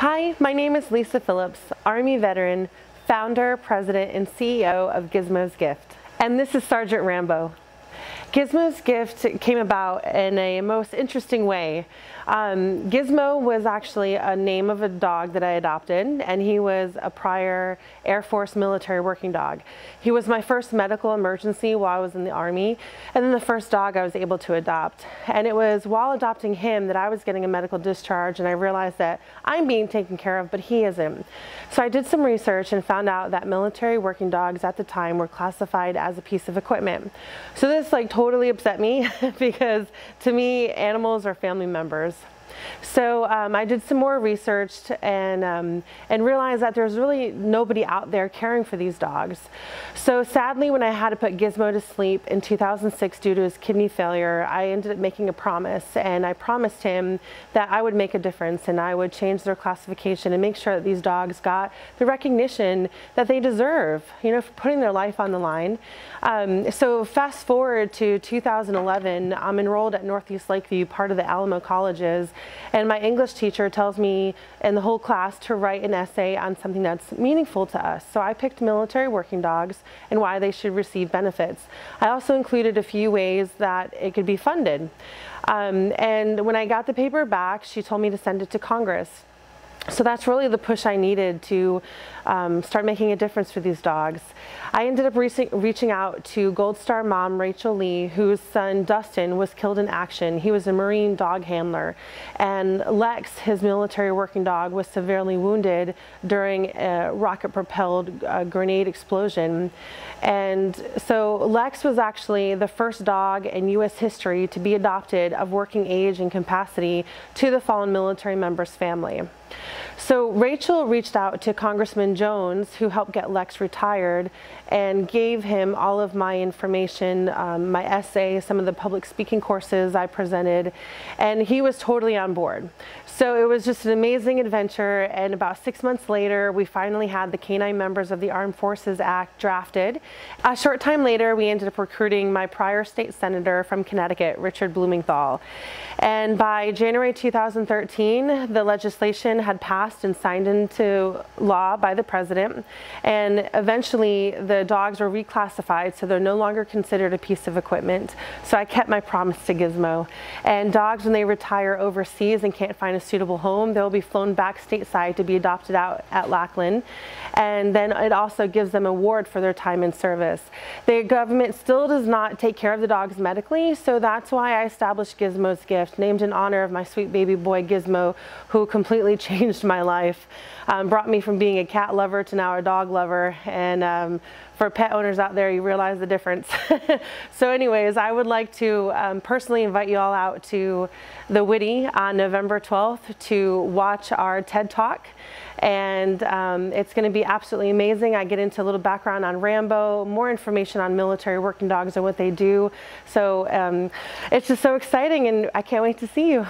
Hi, my name is Lisa Phillips, Army veteran, founder, president, and CEO of Gizmo's Gift. And this is Sergeant Rambo. Gizmo's Gift came about in a most interesting way. Gizmo was actually a name of a dog that I adopted, and he was a prior Air Force military working dog. He was my first medical emergency while I was in the Army, and then the first dog I was able to adopt. And it was while adopting him that I was getting a medical discharge, and I realized that I'm being taken care of, but he isn't. So I did some research and found out that military working dogs at the time were classified as a piece of equipment. So this totally upset me because to me, animals are family members. So I did some more research and realized that there's really nobody out there caring for these dogs. So sadly, when I had to put Gizmo to sleep in 2006 due to his kidney failure, I ended up making a promise, and I promised him that I would make a difference and I would change their classification and make sure that these dogs got the recognition that they deserve, for putting their life on the line. So fast forward to 2011, I'm enrolled at Northeast Lakeview, part of the Alamo colleges. And my English teacher tells me and the whole class to write an essay on something that's meaningful to us. So I picked military working dogs and why they should receive benefits. I also included a few ways that it could be funded. And when I got the paper back, she told me to send it to Congress. So that's really the push I needed to start making a difference for these dogs. I ended up reaching out to Gold Star mom Rachel Lee, whose son Dustin was killed in action. He was a Marine dog handler. And Lex, his military working dog, was severely wounded during a rocket-propelled grenade explosion. And so Lex was actually the first dog in U.S. history to be adopted of working age and capacity to the fallen military member's family. So Rachel reached out to Congressman Jones, who helped get Lex retired, and gave him all of my information, my essay, some of the public speaking courses I presented, and he was totally on board. So it was just an amazing adventure, and about 6 months later, we finally had the Canine Members of the Armed Forces Act drafted. A short time later, we ended up recruiting my prior state senator from Connecticut, Richard Blumenthal. And by January 2013, the legislation had passed and signed into law by the president, and eventually the dogs were reclassified, so they're no longer considered a piece of equipment. So I kept my promise to Gizmo. And dogs, when they retire overseas and can't find a suitable home, they'll be flown back stateside to be adopted out at Lackland. And then it also gives them an award for their time in service. The government still does not take care of the dogs medically, so that's why I established Gizmo's Gift, named in honor of my sweet baby boy Gizmo, who completely changed my life, brought me from being a cat lover to now a dog lover. And for pet owners out there, you realize the difference. So anyways, I would like to personally invite you all out to the Whitty on November 12th to watch our TED Talk. And it's going to be absolutely amazing. I get into a little background on Rambo, more information on military working dogs and what they do. So it's just so exciting, and I can't wait to see you.